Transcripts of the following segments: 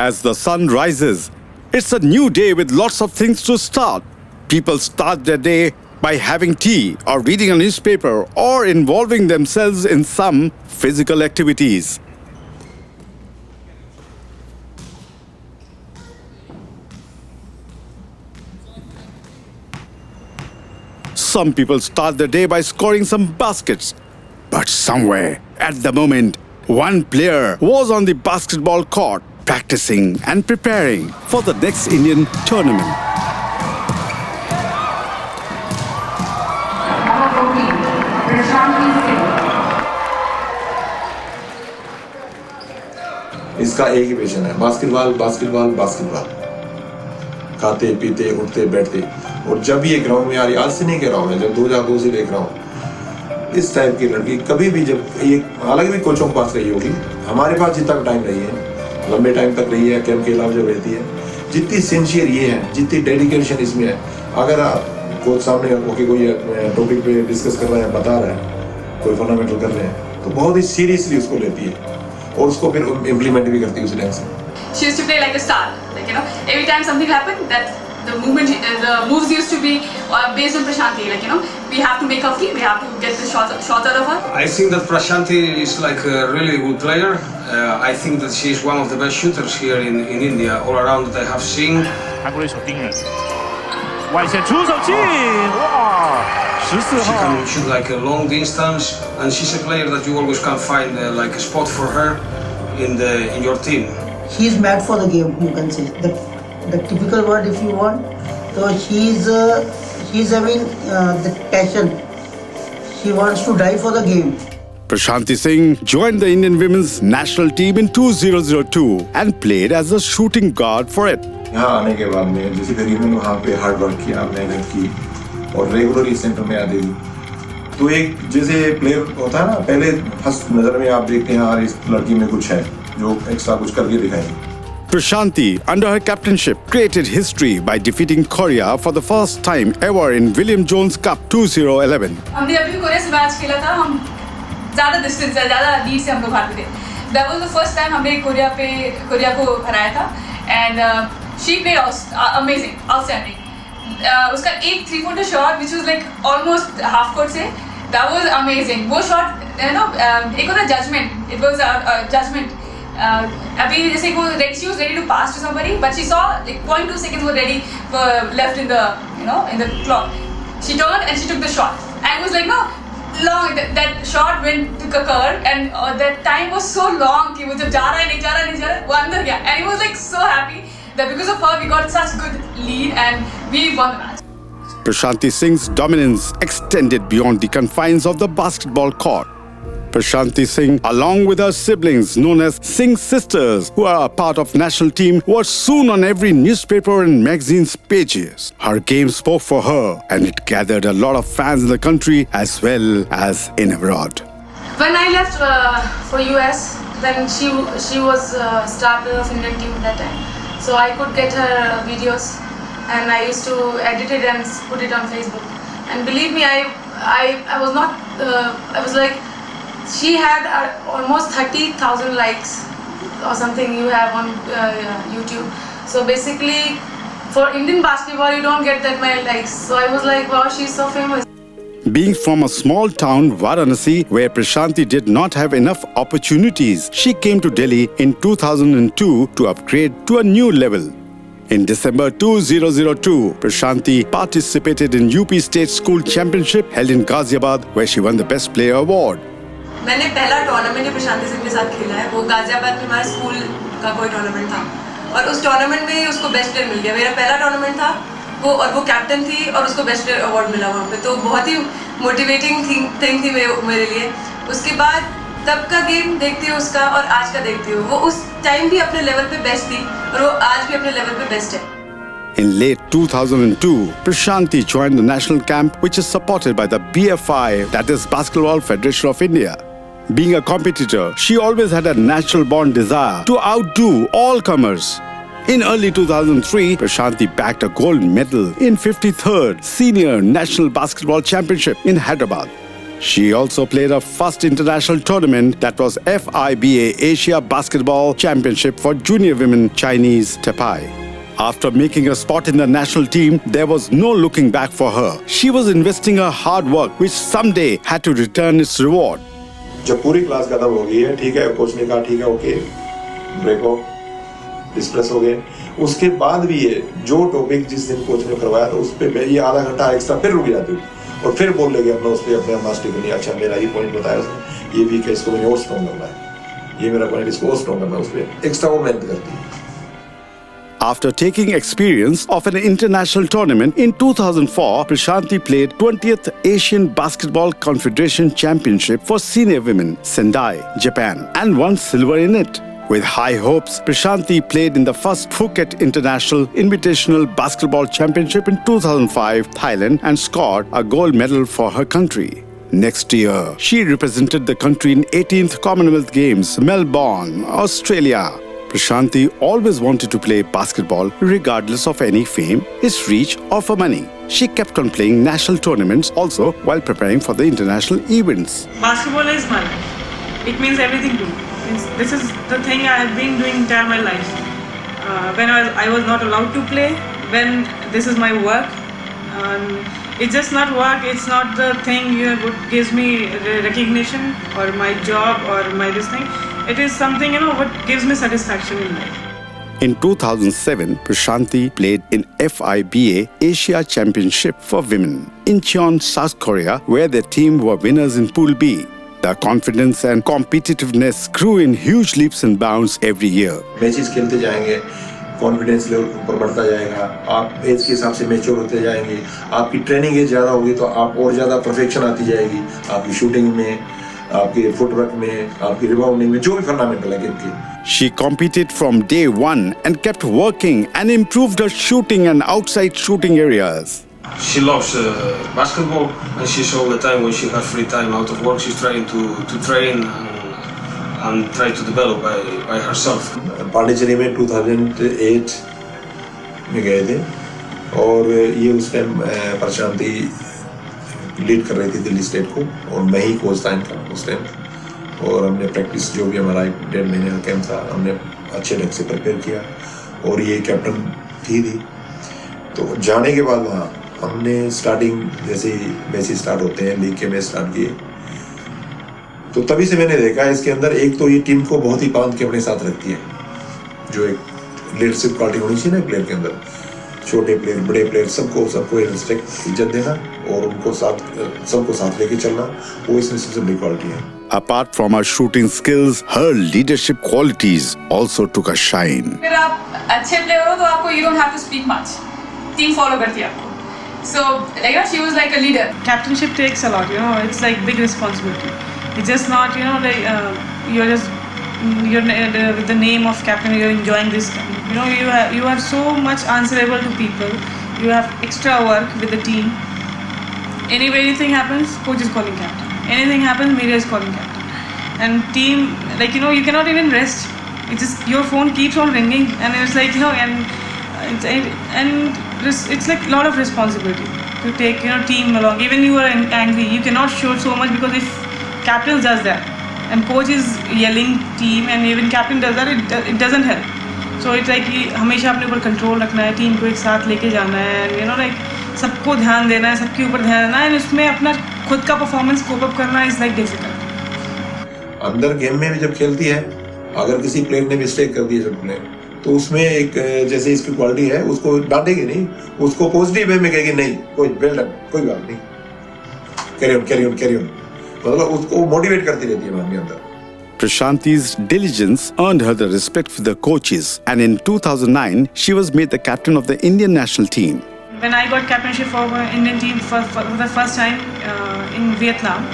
As the sun rises, it's a new day with lots of things to start. People start their day by having tea or reading a newspaper or involving themselves in some physical activities. Some people start their day by scoring some baskets. But somewhere, at the moment, one player was on the basketball court practicing and preparing for the next Indian tournament. इसका एक ही vision है, basketball basketball basketball. खाते पीते उठते बैठते। और जब ये ग्राउंड में आ रही, आज से नहीं कह रहा हूँ मैं, जब 2002 से देख रहा हूँ, इस टाइप की लड़की कभी भी, जब ये हालांकि भी कोचों के पास रही होगी, हमारे पास जितना टाइम रही है, लंबे टाइम तक रही है, कैंप के अलावा जब रहती है, जितनी सिंसियर ये है, जितनी डेडिकेशन इसमें है, अगर आप कोच सामने होकर कोई टॉपिक पे डिस्कस कर रहे हैं, बता रहे हैं, कोई फंडामेंटल कर रहे हैं, तो बहुत ही सीरियसली उसको लेती है और उसको फिर इम्प्लीमेंट भी करती है उस ढंग से। She used to play like a star, like, you know, every time something happened, that the moves used to be based on Prashanthi, like, you know, we have to make her free, we have to get the shots out of her. I think that Prashanthi is like a really good player. I think that she is one of the best shooters here in India, all around that I have seen. 韩国队手盯人，外线出手进，哇！14 She 号 can shoot like a long distance, and she's a player that you always can find like a spot for her in your team. She is mad for the game, you can say. The typical word, if you want. So she's having the passion. She wants to die for the game. Prashanthi Singh joined the Indian women's national team in 2002 and played as a shooting guard for it. यहाँ आने के बाद में जैसे करीब में वहाँ पे हार्ड वर्क किया, मेहनत की और रेगुलरली सेंटर में आती थी, तो एक जैसे प्लेयर होता है ना, पहले फर्स्ट नजर में आप देखते हैं यार इस लड़की में कुछ है जो एक्स्ट्रा कुछ करके दिखाएंगे। Prashanthi, under her captainship, created history by defeating Korea for the first time ever in William Jones Cup 2011. हमने अभी कोरिया से मैच खेला था, हम ज़्यादा डिस्टेंस से, ज़्यादा लीड से हम लोग हारते थे। That was the first time हमने कोरिया को हराया था, and she played amazing, outstanding. उसका एक 3-pointer shot which was like almost half court से, that was amazing. वो shot, you know, एक होता है judgment, it was a judgment. अभी जैसे वो she was ready to pass to somebody, but she saw like 0.2 seconds were ready for left in the, you know, in the clock. She turned and she took the shot, and it was like, no, long, that shot went to Kakar, and that time was so long कि वो जब जा रहा है नहीं जा रहा वो अंदर गया, and he was like so happy that because of her we got such good lead and we won the match. Prashanthi Singh's dominance extended beyond the confines of the basketball court. Prashanthi Singh, along with her siblings known as Singh sisters, who are a part of national team, was soon on every newspaper and magazine's pages. Her game spoke for her, and it gathered a lot of fans in the country as well as in abroad. When I left for US, then she was star player of Indian team at that time. So I could get her videos, and I used to edit it and put it on Facebook. And believe me, I was not. I was like, she had almost 30,000 likes or something you have on YouTube. So basically, for Indian basketball, you don't get that many likes. So I was like, wow, she's so famous. Being from a small town, Varanasi, where Prashanthi did not have enough opportunities, she came to Delhi in 2002 to upgrade to a new level. In December 2002, Prashanthi participated in UP State School Championship held in Ghaziabad, where she won the Best Player award. मैंने पहला tournament Prashanti Singh के साथ खेला है, वो गाजियाबाद में हमारे school का कोई टूर्नामेंट था, और उस टूर्नामेंट में ही उसको बेस्ट प्लेयर मिल गया। मेरा पहला टूर्नामेंट था वो, और वो कैप्टन थी और उसको बेस्ट प्लेयर अवार्ड मिला वहाँ पे, तो बहुत ही मोटिवेटिंग थिंग थी मेरे लिए। उसके बाद तब का गेम देखती हूँ उसका और आज का देखती हूँ, वो उस टाइम भी अपने लेवल पे बेस्ट थी और वो आज भी अपने लेवल पे बेस्ट है। In late 2002, Prashanthi joined the national camp, which is supported by the BFI, that is Basketball Federation of India. Being a competitor, she always had a natural-born desire to outdo all comers. In early 2003, Prashanthi bagged a gold medal in 53rd Senior National Basketball Championship in Hyderabad. She also played her first international tournament, that was FIBA Asia Basketball Championship for junior women Chinese Taipei. After making a spot in the national team, there was no looking back for her. She was investing her hard work, which someday had to return its reward. जब पूरी class खत्म हो गई है, ठीक है, coach ने कहा ठीक है, ओके, ब्रेक ऑफ, डिस्प्रेस हो गए। उसके बाद भी ये जो टॉपिक जिस दिन कोच ने करवाया था उस पे ये आधा घंटा एक्स्ट्रा फिर रुक जाती और फिर बोल लेंगे अपना उस पर अपने मास्टर को नहीं, अच्छा मेरा ये पॉइंट बताया उसने, ये वीक है, इसको मैंने और स्ट्रॉन्ग करना है, ये मेरा पॉइंट, इसको और स्ट्रॉन्ग करना है, उस पर एक्स्ट्रा वो मेहनत करती है। After taking experience of an international tournament in 2004, Prashanthi played 20th Asian Basketball Confederation Championship for senior women, Sendai, Japan, and won silver in it. With high hopes, Prashanthi played in the first Phuket International Invitational Basketball Championship in 2005, Thailand, and scored a gold medal for her country. Next year, she represented the country in 18th Commonwealth Games, Melbourne, Australia. Prashanthi always wanted to play basketball regardless of any fame, its reach, or for money. She kept on playing national tournaments also while preparing for the international events. Basketball is my life. It means everything to me. This is the thing I have been doing entire my life. When I was not allowed to play, when this is my work. It's just not work, it's not the thing what gives me recognition or my job or my this thing. It is something, what gives me satisfaction in life. In 2007, Prashanthi played in FIBA Asia Championship for Women in Incheon, South Korea, where their team were winners in Pool B. Their confidence and competitiveness grew in huge leaps and bounds every year. Matches खेलते जाएंगे, confidence level ऊपर बढ़ता जाएगा, आप as के हिसाब से mature होते जाएंगे, आपकी ट्रेनिंग एज ज़्यादा होगी तो आप और ज़्यादा परफेक्शन आती जाएगी, आपकी शूटिंग में, आपके फुटवर्क में, आपकी रिबाउंडिंग में, जो भी फंडामेंटल है गेम की। She competed from day one and kept working and improved her shooting and outside shooting areas. She loves basketball, and she's all the time when she has free time out of work, she's trying to train and try to develop by herself. Pondicherry में 2008 में गए थे और ये उस time Prashanti lead कर रही थी दिल्ली स्टेट को और मैं ही कोच था इनका उस टाइम और हमने प्रैक्टिस जो भी हमारा 1.5 महीने का कैंप था हमने अच्छे ढंग से प्रिपेयर किया और ये कैप्टन थी तो जाने के बाद वहाँ हमने स्टार्टिंग जैसे ही मैचेस स्टार्ट होते हैं लीग के मैच स्टार्ट किए तो तभी से मैंने देखा इसके अंदर एक तो ये टीम को बहुत ही बांध के अपने साथ रखती है जो एक लीडरशिप क्वालिटी होनी चाहिए ना प्लेयर के अंदर छोटे प्लेयर बड़े प्लेयर सबको रिस्पेक्ट इज्जत देना और उनको सबको साथ लेके चलना वो इसमें सबसे बड़ी क्वालिटी है। Apart from her shooting skills, her leadership qualities also took a shine. अगर आप अच्छे प्लेयर हो तो आपको you don't have to speak much. Team follow करती है आपको. So like she was like a leader. Captainship takes a lot, it's like big responsibility. It's just not, you're just with the name of captain, you're enjoying this. You are so much answerable to people. You have extra work with the team. Anything happens, coach is calling captain. Anything happens, media is calling captain. And team, you cannot even rest. It's just your phone keeps on ringing, and it's like it's like a lot of responsibility to take team along. Even you are angry, you cannot show so much because if captain does that and coach is yelling team and even captain does that, it doesn't help. So it's like हमेशा अपने ऊपर control रखना है, team को एक साथ लेके जाना है, सबको ध्यान देना है, सबके ऊपर ध्यान देना है, उसमें अपना खुद का परफॉर्मेंस कोप अप करना इज लाइक डिफिकल्ट। अंदर गेम में भी जब खेलती है अगर किसी प्लेयर ने मिस्टेक कर दी तो उसमें एक जैसे इसकी क्वालिटी है उसको डांटेगी नहीं, उसको पॉजिटिव वे में कहेगी नहीं कोई वेल डन कोई बात नहीं, कैरी ऑन मतलब उसको मोटिवेट करती रहती है वहां के अंदर। Prashanthi's diligence earned her the respect for the coaches, and in 2009 she was made the captain of the Indian national team. When I got captainship for Indian team for the first time in Vietnam,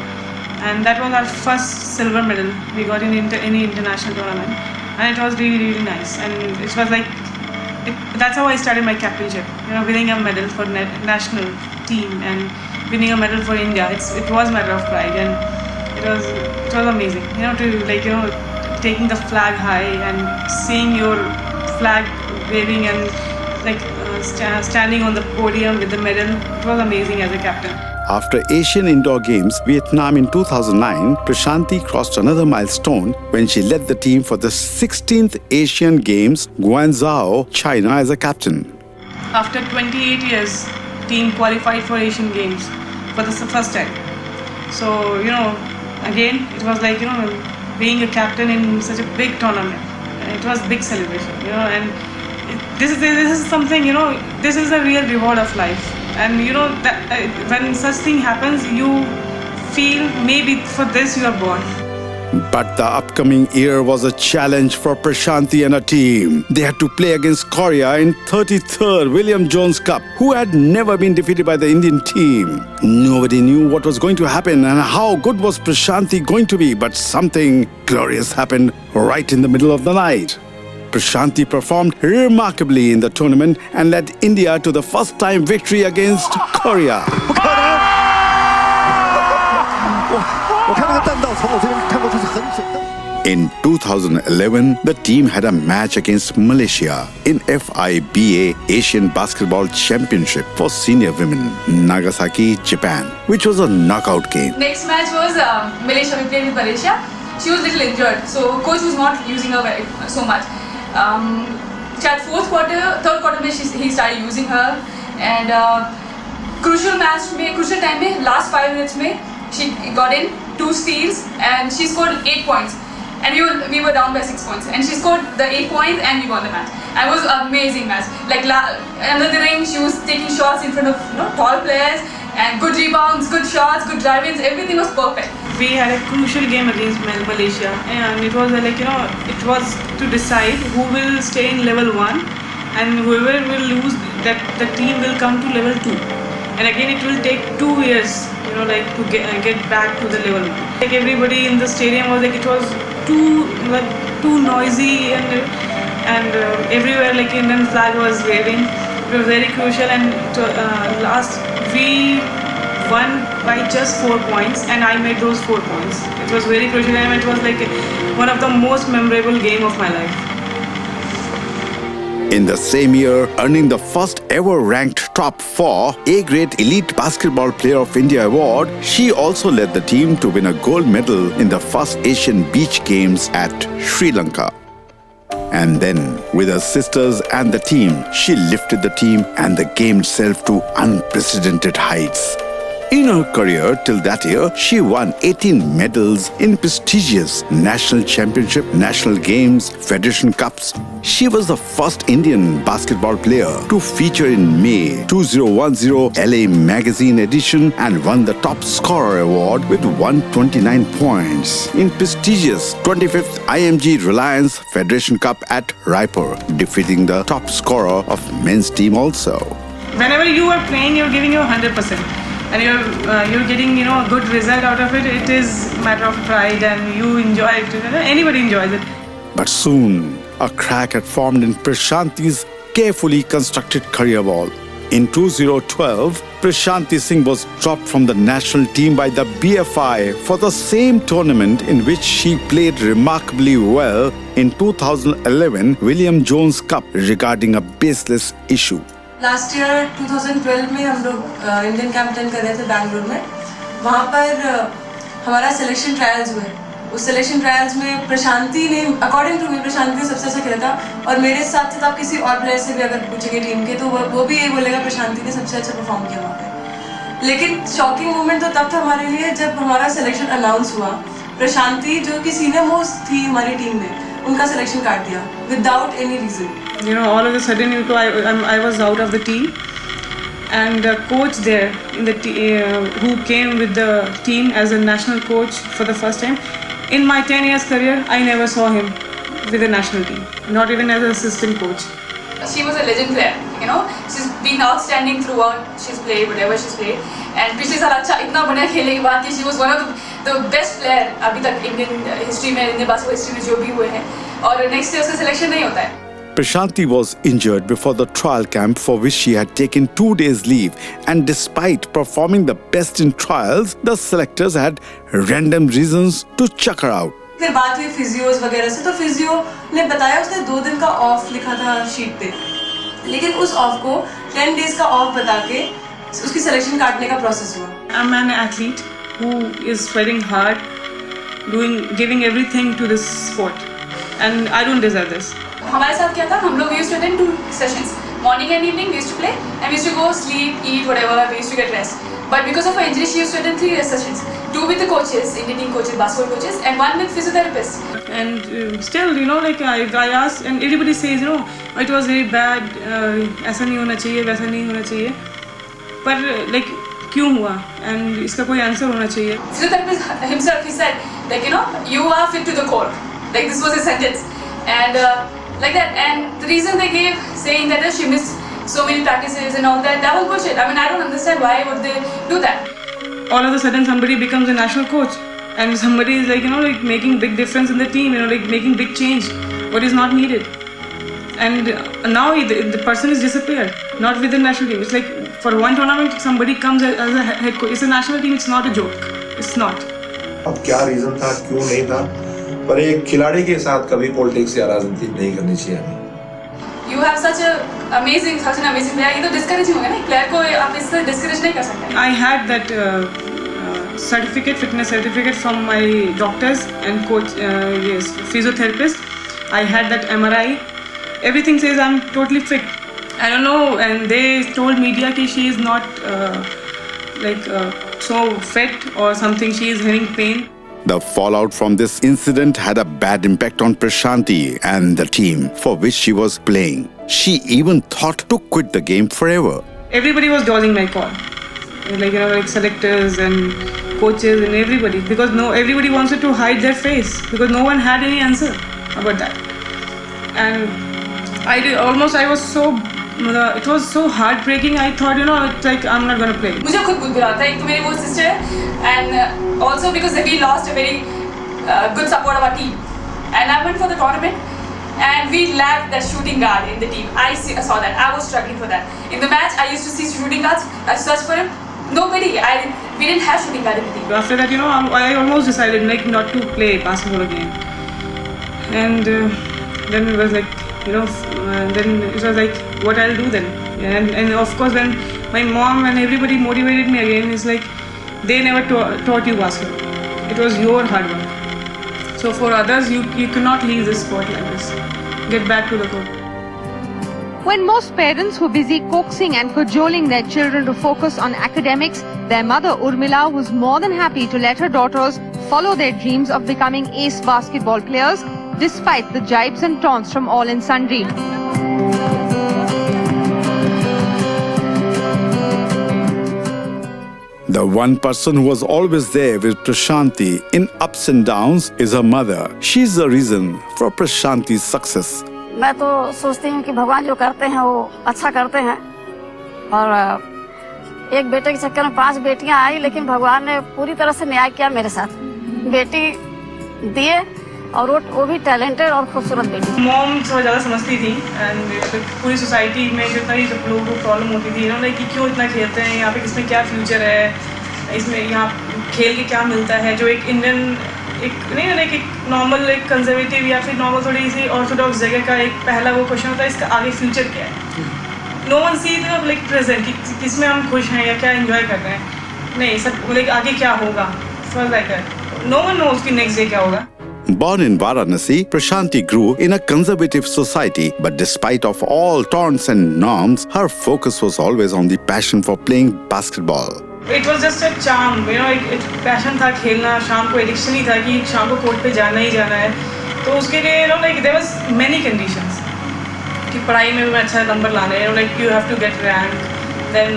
and that was our first silver medal we got in any international tournament, and it was really nice, and it was like that's how I started my captainship. Winning a medal for national team and winning a medal for India. It was a matter of pride, and it was amazing. To taking the flag high and seeing your flag waving and standing on the podium with the medal. It was amazing as a captain. After Asian Indoor Games, Vietnam in 2009, Prashanti crossed another milestone when she led the team for the 16th Asian Games, Guangzhou, China as a captain. After 28 years, team qualified for Asian Games for the first time. So, again, it was like, being a captain in such a big tournament. It was big celebration, and this is something, this is a real reward of life. And that when such thing happens, you feel maybe for this you are born. But the upcoming year was a challenge for Prashanti and her team. They had to play against Korea in 33rd William Jones Cup, who had never been defeated by the Indian team. Nobody knew what was going to happen and how good was Prashanti going to be, but something glorious happened right in the middle of the night. Prashanti performed remarkably in the tournament and led India to the first-time victory against Korea. In 2011, the team had a match against Malaysia in FIBA Asian Basketball Championship for senior women, Nagasaki, Japan, which was a knockout game. Next match was Malaysia. We played with Malaysia. She was a little injured, so coach was not using her so much. Third quarter he started using her, and crucial time में last 5 minutes में she got in 2 steals and she scored 8 points, and we were down by 6 points, and she scored the 8 points and we won the match. And it was an amazing match. Like under the ring, she was taking shots in front of tall players, and good rebounds, good shots, good drive-ins. Everything was perfect. We had a crucial game against Malaysia, and it was it was to decide who will stay in level 1, and whoever will lose, that the team will come to level 2. And again, it will take 2 years, to get back to the level 1. Like everybody in the stadium was it was too noisy, and everywhere Indian flag was waving. It was very crucial, and last we won by just 4 points, and I made those 4 points. It was very crucial, and it was one of the most memorable game of my life. In the same year, earning the first ever ranked top 4 A-grade Elite Basketball Player of India award, she also led the team to win a gold medal in the first Asian Beach Games at Sri Lanka. And then, with her sisters and the team, she lifted the team and the game itself to unprecedented heights. In her career till that year, she won 18 medals in prestigious national championship, national games, federation cups. She was the first Indian basketball player to feature in May 2010 LA Magazine edition and won the top scorer award with 129 points in prestigious 25th IMG Reliance Federation Cup at Raipur, defeating the top scorer of men's team also. Whenever you are playing, you're giving your 100%. And you're getting a good result out of it. It is a matter of pride, and you enjoy it. Anybody enjoys it. But soon, a crack had formed in Prashanti's carefully constructed career wall. In 2012, Prashanti Singh was dropped from the national team by the BFI for the same tournament in which she played remarkably well in 2011 William Jones Cup regarding a baseless issue. Last year 2012 में हम लोग Indian campaign कर रहे थे बैंगलोर में. वहाँ पर हमारा सिलेक्शन ट्रायल्स हुए. उस सिलेक्शन ट्रायल्स में प्रशांति ने, अकॉर्डिंग टू मी, प्रशांति ने सबसे अच्छा खेला था. और मेरे साथ साथ आप किसी और प्लेयर से भी अगर पूछेंगे टीम के, तो वो भी यही बोलेगा प्रशांति ने सबसे अच्छा परफॉर्म किया वहाँ पे. लेकिन शॉकिंग मोमेंट तो तब था हमारे लिए जब हमारा सिलेक्शन अनाउंस हुआ. प्रशांति जो कि सीनियर मोस्ट थी हमारी टीम में, उनका सिलेक्शन काट दिया without any reason. All of a sudden, I was out of the team, and the coach there in the who came with the team as a national coach for the first time in my 10 years career, I never saw him with the national team, not even as an assistant coach. She was a legend player, she's been outstanding throughout. She's played whatever she's played, and पिछले साल अच्छा इतना बढ़िया खेलने के बाद she was one of the best player अभी तक Indian history में, Indian basketball history में जो भी हुए हैं. और next year उसका selection नहीं होता है. Prashanti was injured before the trial camp for which she had taken 2 days leave, and despite performing the best in trials, the selectors had random reasons to chuck her out. फिर बात हुई physios वगैरह से, तो physio ने बताया उसने 2 दिन का ऑफ लिखा था शीट पे. लेकिन उस ऑफ को 10 days का ऑफ बता के उसकी सिलेक्शन काटने का प्रोसेस हुआ. I'm an athlete who is sweating hard, giving everything to this sport, and I don't deserve this. हमारे साथ क्या था, हम लोग used to attend 2 sessions, morning and evening. We used to play and we used to go sleep, eat, whatever. We used to get rest. But because of her injury, she used to attend 3 sessions, 2 with the coaches, Indian team coaches, basketball coaches, and 1 with physiotherapists. And still, you know, like I asked, and everybody says, you know, it was very bad. ऐसा नहीं होना चाहिए, वैसा नहीं होना चाहिए. पर like क्यों हुआ? And इसका कोई आंसर होना चाहिए. Physiotherapist himself, he said, like, you know, you are fit to the core. Like, this was his sentence. And like that. And the reason they gave, saying that she missed so many practices and all that, that was bullshit. I mean, I don't understand why would they do that. All of a sudden, somebody becomes a national coach, and somebody is like, you know, like making big difference in the team, you know, like making big change, what is not needed. And now the person is disappeared, not with the national team. It's like for one tournament, somebody comes as a head coach. It's a national team. It's not a joke. It's not. अब क्या reason था, क्यों नहीं था, पर एक खिलाड़ी के साथ कभी पॉलिटिक्स या राजनीति नहीं करनी चाहिए हमें. You have such an amazing player. ये तो discouraging होगा ना, player को आप इससे discourage नहीं कर सकते. I had that fitness certificate from my doctors and coach, yes, physiotherapist. I had that MRI. Everything says I'm totally fit. I don't know, and they told media that she is not so fit or something. She is having pain. The fallout from this incident had a bad impact on Prashanti and the team for which she was playing. She even thought to quit the game forever. Everybody was dodging my call, like, you know, like selectors and coaches and everybody, because everybody wanted to hide their face because no one had any answer about that. And I was so, it was so heartbreaking. I thought, you know, it's like I'm not gonna play. मुझे खुद बुरा था. एक तो मेरी वो sister है, and also because we lost a very good support of our team. And I went for the tournament, and we lacked that shooting guard in the team. I saw that. I was struggling for that. In the match, I used to see shooting guards. I searched for him. Nobody. We didn't have shooting guard in the team. After that, you know, I almost decided like not to play basketball again. And then it was like, you know, then it was like, what I'll do then? And of course, when my mom and everybody motivated me again, it's like they never taught you basketball. It was your hard work. So for others, you cannot leave this sport like this. Get back to the court. When most parents were busy coaxing and cajoling their children to focus on academics, their mother Urmila was more than happy to let her daughters follow their dreams of becoming ace basketball players, despite the jibes and taunts from all and sundry. The one person who was always there with Prashanti in ups and downs is her mother. She's the reason for Prashanti's success. मैं तो सोचती हूँ कि भगवान जो करते हैं वो अच्छा करते हैं, और एक बेटे के चक्कर में 5 बेटियां आई, लेकिन भगवान ने पूरी तरह से न्याय किया मेरे साथ. बेटी दिए, और वो भी टैलेंटेड और खूबसूरत बेटी. मॉम थोड़ा ज़्यादा समझती थी, एंड पूरी सोसाइटी में जितना ही सब लोगों को प्रॉब्लम होती थी, इन्होंने कि क्यों इतना खेलते हैं यहाँ पे, इसमें क्या फ्यूचर है, इसमें यहाँ खेल के क्या मिलता है, जो एक इंडियन एक नॉर्मल एक कंजर्वेटिव या फिर नॉर्मल थोड़ी सी ऑर्थोडॉक्स जगह का एक पहला वो क्वेश्चन होता है, इसका आगे फ्यूचर क्या है. नो वन सी लाइक प्रेजेंट कि किसमें हम खुश हैं या क्या एंजॉय कर रहे हैं. नहीं, सब लाइक आगे क्या होगा, so like that. No one knows कि नेक्स्ट डे क्या होगा. Born in Varanasi, Prashanti grew in a conservative society, but despite of all taunts and norms, her focus was always on the passion for playing basketball. It was just a charm, you know, एक passion था खेलना. शाम को addiction ही था कि शाम को court पे जाना ही जाना है. तो उसके लिए, you know, like there was many conditions कि पढ़ाई में भी अच्छा नंबर लाना है, you know, like you have to get rank. Then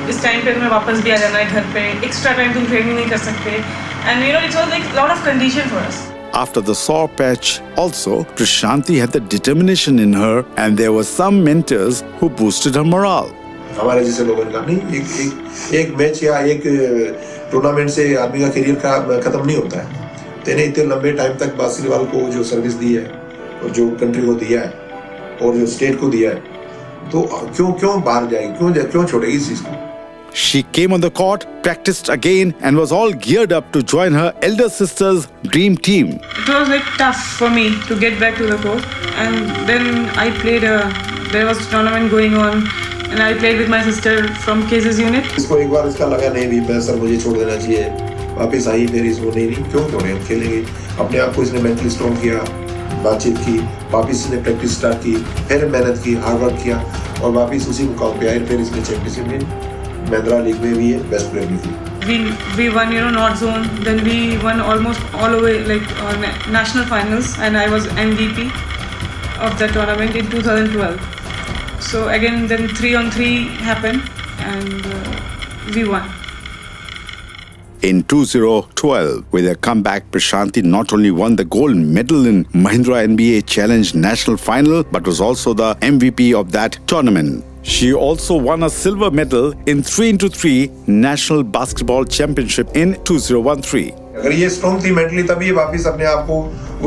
इस टाइम पे तुम्हें वापस भी आ जाना है घर पे. एक्स्ट्रा टाइम तुम ट्रेनिंग नहीं कर सकते. And you know, it was like a lot of condition for us. After the sore patch, also, Prashanti had the determination in her, and there were some mentors who boosted her morale. हमारे जैसे लोगों का नहीं, एक match या एक tournament से आदमी का करियर खत्म नहीं होता है. तेने इतने लंबे टाइम तक बास्केटबॉल को जो सर्विस दी है, और जो कंट्री को दिया है, और जो स्टेट को दिया है, तो क्यों बाहर जाएगी, क्यों छोड़ेगी इस चीज को. She came on the court, practiced again, and was all geared up to join her elder sister's dream team. It was like tough for me to get back to the court, and then I played a there was a tournament going on, and I played with my sister from cases unit. इसको एक बार इसका लगा नहीं भी मैं sir मुझे छोड़ देना चाहिए, वापस आई फिर इसको नहीं क्यों तोड़े, हम खेलेंगे। अपने आप को इसने मेंटली स्ट्रॉन्ग किया, बातचीत की, वापस इसने प्रैक्टिस स्टार्ट की, फिर मेहनत की, हार्ड वर्क किया और वापस उसी मुकाम पे आई। फिर इसने चैंपियनशिप में महिंद्रा लीग में भी है बेस्ट प्लेयर भी थी। We won, North Zone. Then we won almost all the way, like national finals, and I was MVP of that tournament in 2012. So again, then 3-on-3 happened, and we won. In 2012, with a comeback, Prashanthi not only won the gold medal in Mahindra NBA Challenge National Final, but was also the MVP of that tournament. She also won a silver medal in 3x3 National Basketball Championship in 2013. अगर ये strong थी mentally तभी ये वापस अपने आप को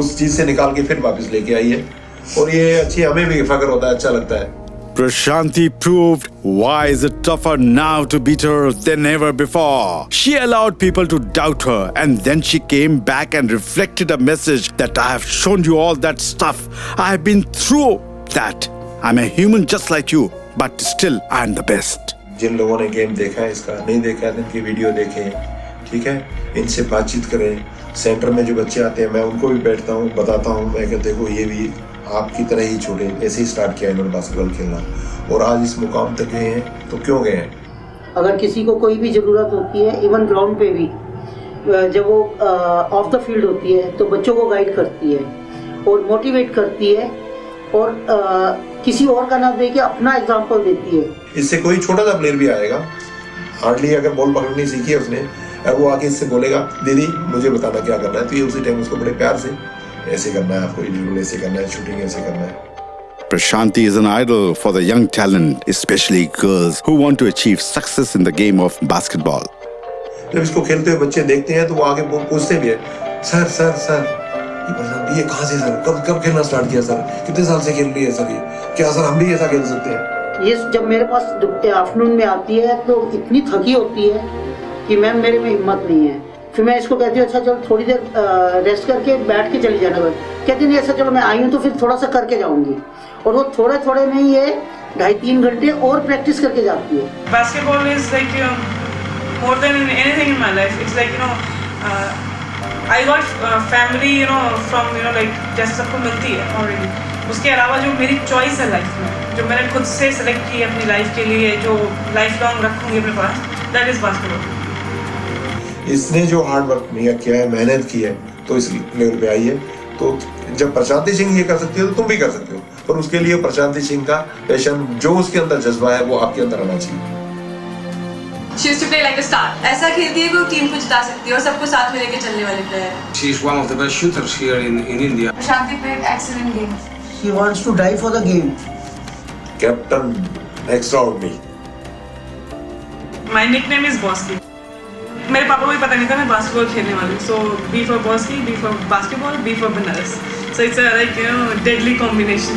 उस चीज से निकाल के फिर वापस लेके आई है और ये अच्छी, हमें भी फख्र होता है, अच्छा लगता है। Prashanthi proved why is it tougher now to beat her than ever before. She allowed people to doubt her and then she came back and reflected a message that I have shown you all that stuff. I have been through that. I'm a human just like you, but still I'm the best. जिन लोगों ने game देखा है इसका, नहीं देखा है इनकी video देखें, ठीक है, इनसे बातचीत करें। सेंटर में जो बच्चे आते हैं मैं उनको भी बैठता हूँ, बताता हूँ, मैं कहते देखो ये भी आपकी तरह ही छोटे, ऐसे ही स्टार्ट किया इन्होंने बास्केटबॉल खेलना और आज इस मुकाम तक गए हैं। तो क्यों गए हैं? अगर किसी को कोई भी ज़रूरत होती है, इवन ग्राउंड पे भी जब वो ऑफ द फील्ड होती है तो बच्चों को गाइड करती है और मोटिवेट करती है और किसी और का ना देके अपना एग्जाम्पल देती है। इससे कोई छोटा सा प्लेयर भी आएगा, हार्डली अगर बॉल पकड़नी सीखी है उसने, वो आके इससे बोलेगा दीदी मुझे बताना क्या करना है, तो ये उसी टाइम उसको बड़े प्यार से ऐसे करना है, आपको ड्रिबल ऐसे करना है, शूटिंग ऐसे करना है। Prashanthi is an idol for the young talent, especially girls who want to achieve success in the game of basketball. जब इसको खेलते हुए बच्चे देखते हैं तो वो आगे पूछते भी है, सर सर सर ये कहाँ से सर, कब खेलना स्टार्ट किया सर, कितने साल से खेल रही है सर, ये क्या सर हम भी ऐसा खेल सकते हैं? ये जब मेरे पास आफ्टरनून में आती है तो इतनी थकी होती है कि मैम मेरे में हिम्मत नहीं है। फिर मैं इसको कहती हूँ अच्छा चलो थोड़ी देर रेस्ट करके बैठ के चली जाना। कहती नहीं ऐसा चलो मैं आई हूँ तो फिर थोड़ा सा करके जाऊंगी और वो थोड़े थोड़े में ही ये 2.5-3 घंटे और प्रैक्टिस करके जाती है। Basketball is like more than anything in my life. It's like I got family from like जैसे सबको मिलती है already. उसके अलावा जो मेरी चॉइस है लाइफ में, जो मैंने खुद से सेलेक्ट की है अपनी लाइफ के लिए, जो लाइफ लॉन्ग रखूंगी अपने पास, दैट इज बास्केटबॉल। इसने जो हार्ड वर्क किया है, मेहनत की है, तो इस लेवल पे आई है। तो जब प्रशांति सिंह ये कर सकती है तो तुम भी कर सकते हो, पर उसके लिए प्रशांति सिंह का पैशन, जो उसके अंदर जज्बा है वो आपके अंदर आना चाहिए। She used to play like a star. ऐसा खेलती है कि वो टीम को जिता सकती है और सबको साथ में लेके चलने वाले प्लेयर है। She is one of the best shooters here in India. Prashanthi played excellent games. She wants to die for the game. Captain extraordinary. My nickname is Bosky. मेरे पापा को भी पता नहीं था मैं बास्केटबॉल खेलने वाली, so B for Bosky, B for basketball, B for Banaras. So it's a like deadly combination.